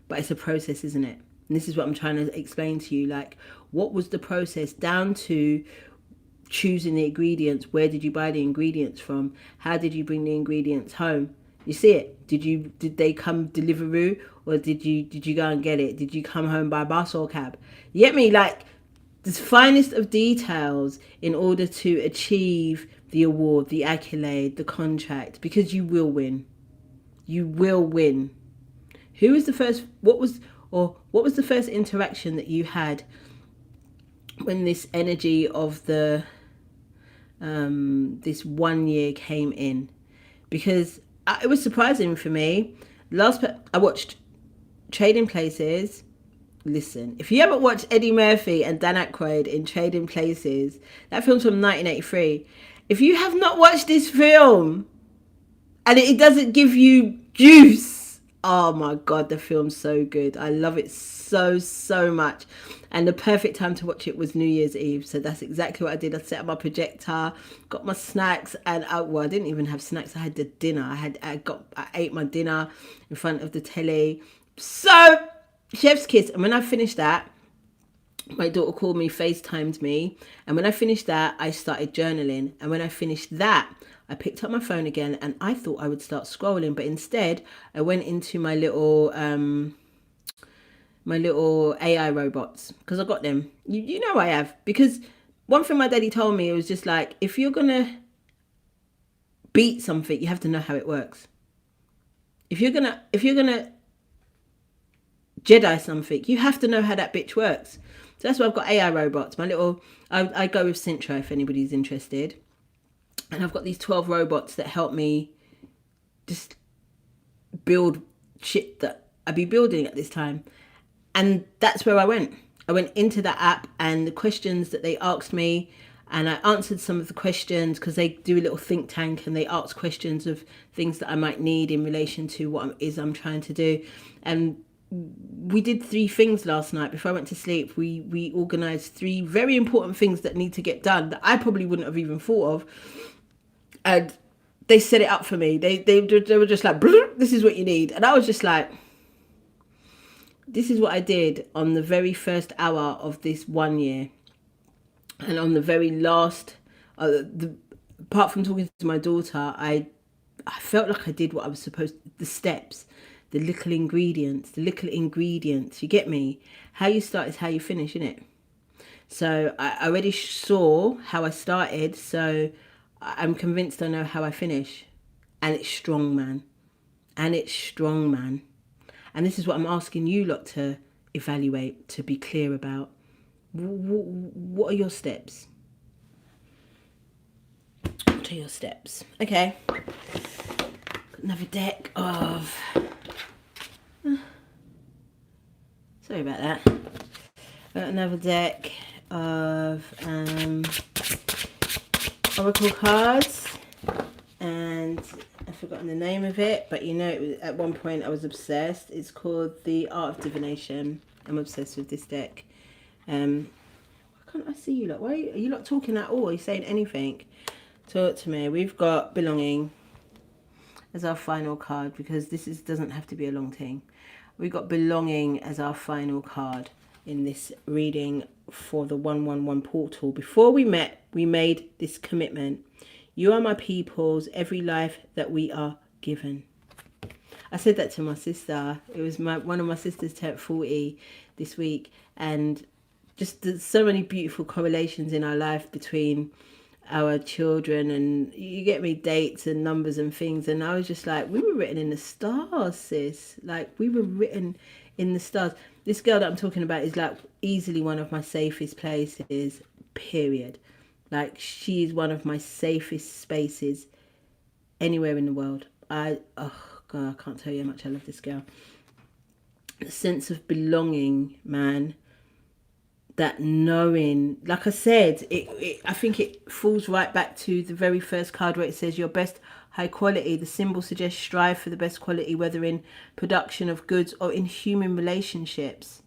But it's a process, isn't it? And this is what I'm trying to explain to you. Like, what was the process down to choosing the ingredients? Where did you buy the ingredients from? How did you bring the ingredients home? You see it? Did they come Deliveroo, or did you go and get it? Did you come home by bus or cab? You get me? Like, the finest of details in order to achieve the award, the accolade, the contract, because you will win. You will win. Who was the first? What was the first interaction that you had when this energy of the this 1 year came in? Because it was surprising for me. I watched Trading Places. Listen, if you haven't watched Eddie Murphy and Dan Aykroyd in Trading Places, that film's from 1983. If you have not watched this film and it doesn't give you juice, Oh my God, the film's so good. I love it so much. And the perfect time to watch it was New Year's Eve. So that's exactly what I did. I set up my projector, got my snacks, and I didn't even have snacks. I had the dinner. I ate my dinner in front of the telly. So chef's kiss. And when I finished that, my daughter called me, FaceTimed me, and when I finished that, I started journaling. And when I finished that, I picked up my phone again, and I thought I would start scrolling, but instead, I went into my little AI robots, because I got them. You know I have, because one thing my daddy told me, it was just like, if you're gonna beat something, you have to know how it works. If you're gonna Jedi something, you have to know how that bitch works. So that's why I've got AI robots. I go with Sintra if anybody's interested. And I've got these 12 robots that help me just build shit that I'd be building at this time. And that's where I went. I went into that app, and the questions that they asked me, and I answered some of the questions, because they do a little think tank and they ask questions of things that I might need in relation to what I'm trying to do. And we did 3 things last night before I went to sleep. We organised 3 very important things that need to get done that I probably wouldn't have even thought of. And they set it up for me. They were just like, this is what you need. And I was just like, this is what I did on the very first hour of this 1 year. And on the very last, apart from talking to my daughter, I felt like I did what I was supposed to, the steps, the little ingredients, you get me? How you start is how you finish, innit? So I already saw how I started, so I'm convinced I know how I finish. And it's strong, man. And this is what I'm asking you lot to evaluate, to be clear about. What are your steps? What are your steps? Okay. Another deck of... Sorry about that. Another deck of Oracle cards. And I've forgotten the name of it, but you know, at one point I was obsessed. It's called The Art of Divination. I'm obsessed with this deck. Why can't I see you lot? Why are you not talking at all? Are you saying anything? Talk to me. We've got Belonging as our final card, because this doesn't have to be a long thing. We've got Belonging as our final card in this reading for the 111 portal. Before we met, we made this commitment. You are my peoples, every life that we are given. I said that to my sister. It was one of my sisters turned 40 this week, and just so many beautiful correlations in our life between our children, and you get me, dates and numbers and things. And I was just like, we were written in the stars, sis. Like, we were written in the stars. This girl that I'm talking about is like easily one of my safest places, period. Like, she's one of my safest spaces anywhere in the world. Oh God, I can't tell you how much I love this girl. The sense of belonging, man. That knowing, like I said, I think it falls right back to the very first card where it says your best high quality. The symbol suggests strive for the best quality, whether in production of goods or in human relationships.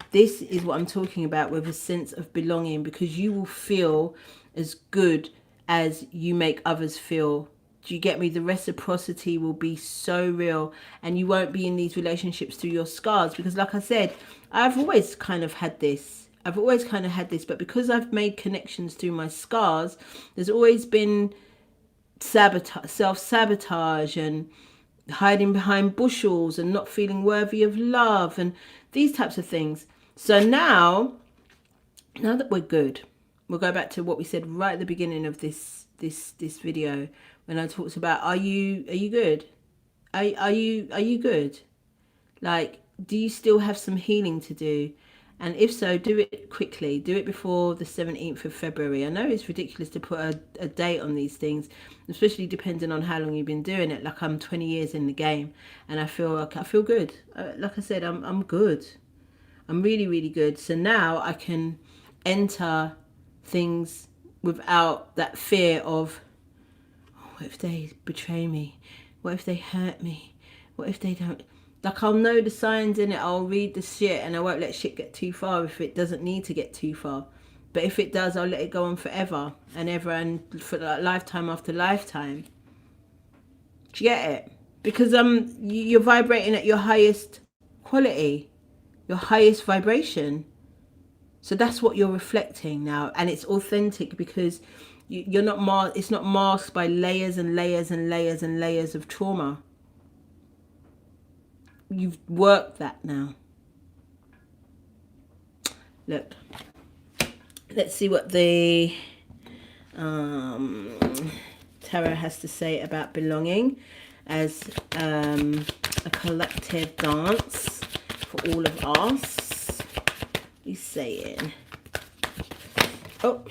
This is what I'm talking about with a sense of belonging, because you will feel as good as you make others feel. Do you get me? The reciprocity will be so real, and you won't be in these relationships through your scars, because like I said, I've always kind of had this, but because I've made connections through my scars, there's always been self-sabotage and hiding behind bushels and not feeling worthy of love and these types of things. So now that we're good, we'll go back to what we said right at the beginning of this video, when I talked about, are you good? Are you good? Like, do you still have some healing to do? And if so, do it quickly. Do it before the 17th of February. I know it's ridiculous to put a date on these things, especially depending on how long you've been doing it. Like, I'm 20 years in the game, and I feel good. Like I said, I'm good. I'm really, really good. So now I can enter things without that fear of, oh, what if they betray me? What if they hurt me? What if they don't? Like, I'll know the signs in it, I'll read the shit, and I won't let shit get too far if it doesn't need to get too far. But if it does, I'll let it go on forever and ever, and for like lifetime after lifetime. Do you get it? Because you're vibrating at your highest quality, your highest vibration. So that's what you're reflecting now, and it's authentic because you're not it's not masked by layers and layers and layers and layers of trauma. You've worked that now. Look, let's see what the tarot has to say about belonging as a collective dance for all of us. He's saying, oh,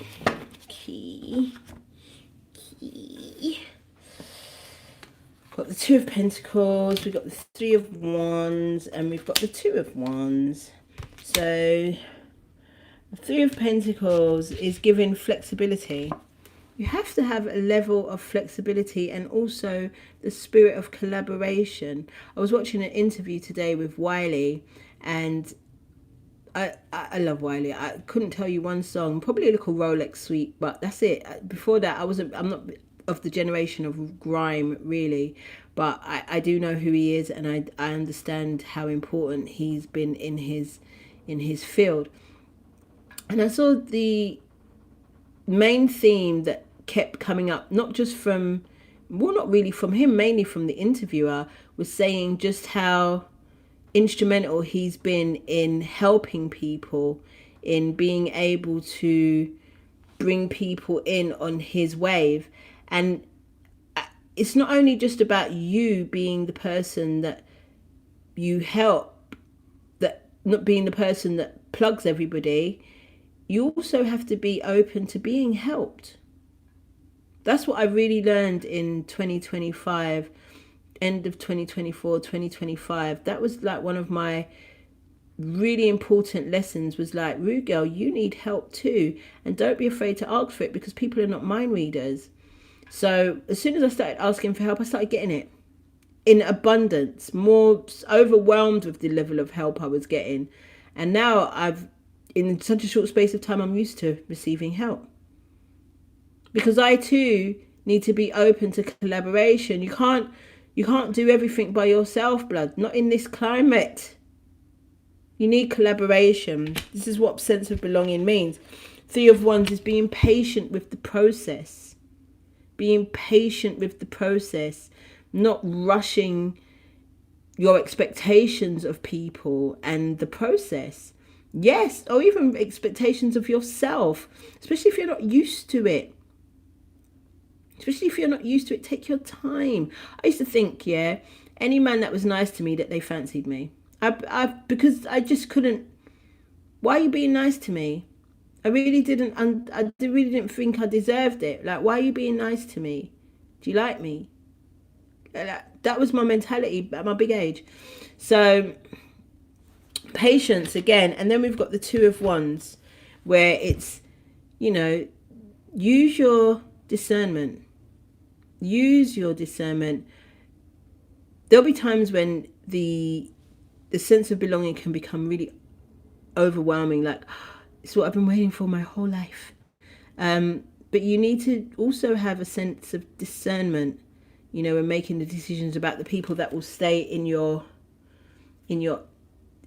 key. Got the Two of Pentacles, we've got the Three of Wands, and we've got the Two of Wands. So the Three of Pentacles is giving flexibility. You have to have a level of flexibility and also the spirit of collaboration. I was watching an interview today with Wiley, and I love Wiley. I couldn't tell you one song, probably a little Rolex Suite, but that's it. Before that, I'm not of the generation of grime really, but I do know who he is, and I understand how important he's been in his field. And I saw the main theme that kept coming up, not just from, well, not really from him, mainly from the interviewer, was saying just how instrumental he's been in helping people, in being able to bring people in on his wave. And it's not only just about you being the person that you help, that not being the person that plugs everybody, you also have to be open to being helped. That's what I really learned in 2025, end of 2024, 2025. That was like one of my really important lessons, was like, Rue girl, you need help too. And don't be afraid to ask for it, because people are not mind readers. So as soon as I started asking for help, I started getting it in abundance, more overwhelmed with the level of help I was getting. And now in such a short space of time, I'm used to receiving help. Because I too need to be open to collaboration. You can't do everything by yourself, blood. Not in this climate. You need collaboration. This is what sense of belonging means. Three of Wands is being patient with the process. Being patient with the process. Not rushing your expectations of people and the process. Yes, or even expectations of yourself. Especially if you're not used to it. Especially if you're not used to it, take your time. I used to think, yeah, any man that was nice to me, that they fancied me. Because I just couldn't. Why are you being nice to me? I really didn't think I deserved it. Like, why are you being nice to me? Do you like me? That was my mentality at my big age. So, patience again. And then we've got the Two of Wands, where it's, use your discernment. Use your discernment. There'll be times when the sense of belonging can become really overwhelming, like, it's what I've been waiting for my whole life. But you need to also have a sense of discernment, when making the decisions about the people that will stay in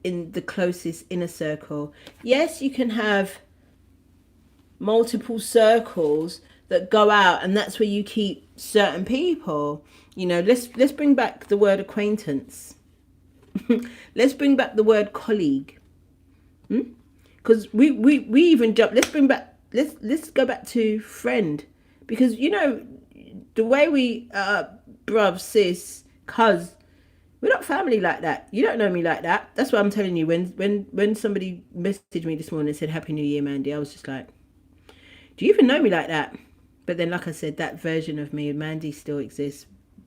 the closest inner circle. Yes, you can have multiple circles that go out, and that's where you keep certain people. Let's bring back the word acquaintance. Let's bring back the word colleague. Because we even jump. Let's go back to friend, because the way we bruv, sis, cuz, we're not family like that. You don't know me like that. That's what I'm telling you. When somebody messaged me this morning and said Happy New Year, Mandy, I was just like, do you even know me like that? But then, like I said, that version of me, Mandy, still exists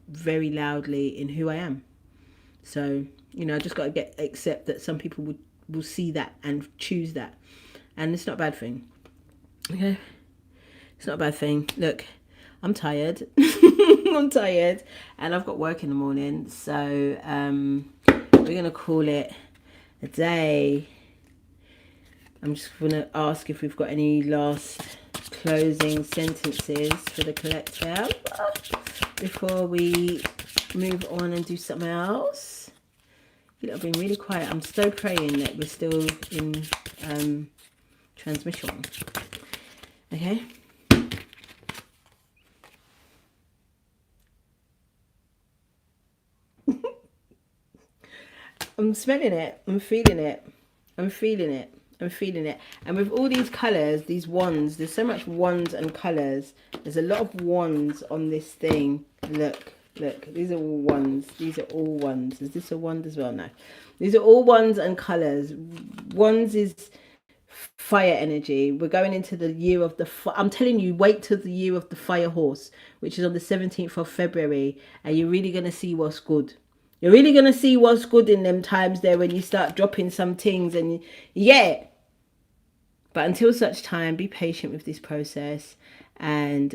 very loudly in who I am. So, I just got to accept that some people will see that and choose that. And it's not a bad thing. Okay? It's not a bad thing. Look, I'm tired. I'm tired. And I've got work in the morning. So, we're going to call it a day. I'm just going to ask if we've got any last closing sentences for the collective before we move on and do something else. You know, I've been really quiet. I'm so praying that we're still in transmission. Okay. I'm smelling it. I'm feeling it. I'm feeling it. I'm feeling it. And with all these colours, these wands, there's so much wands and colours. There's a lot of wands on this thing. Look, look. These are all wands. These are all wands. Is this a wand as well? No. These are all wands and colours. Wands is fire energy. We're going into the year of the I'm telling you, wait till the year of the fire horse, which is on the 17th of February, and you're really going to see what's good. You're really going to see what's good in them times there when you start dropping some things. And yeah, but until such time, be patient with this process and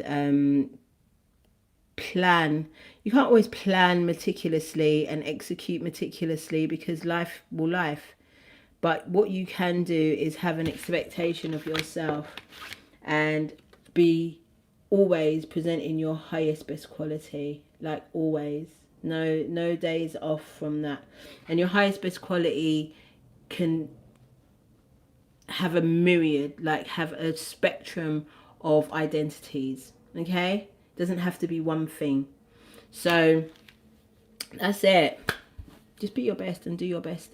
plan. You can't always plan meticulously and execute meticulously because life will life. But what you can do is have an expectation of yourself and be always presenting your highest, best quality, like always. No days off from that. And your highest, best quality can have a myriad, like have a spectrum of identities, okay? Doesn't have to be one thing. So that's it. Just be your best and do your best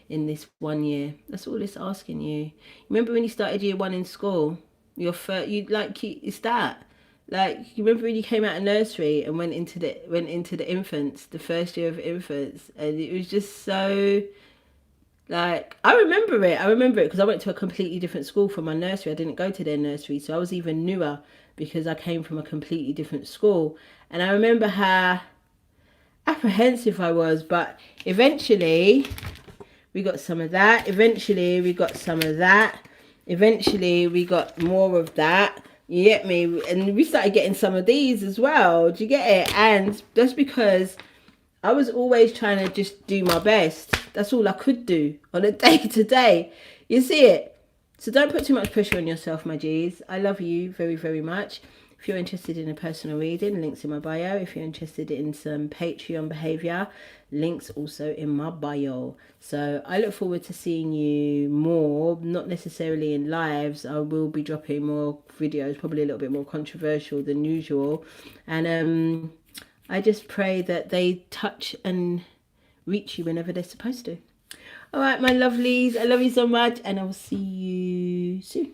in this 1 year. That's all it's asking you. Remember when you started year 1 in school? It's that. Like, you remember when you came out of nursery and went into the infants, the first year of infants, and it was just so, like, I remember it because I went to a completely different school from my nursery. I didn't go to their nursery, so I was even newer because I came from a completely different school. And I remember how apprehensive I was, but eventually we got some of that. Eventually we got some of that. Eventually we got more of that. You get me? And we started getting some of these as well. Do you get it? And that's because I was always trying to just do my best. That's all I could do on a day-to-day. You see it? So don't put too much pressure on yourself, my G's. I love you very, very much. If you're interested in a personal reading, links in my bio. If you're interested in some Patreon behaviour, links also in my bio. So I look forward to seeing you more, not necessarily in lives. I will be dropping more videos, probably a little bit more controversial than usual. And I just pray that they touch and reach you whenever they're supposed to. All right, my lovelies, I love you so much, and I will see you soon.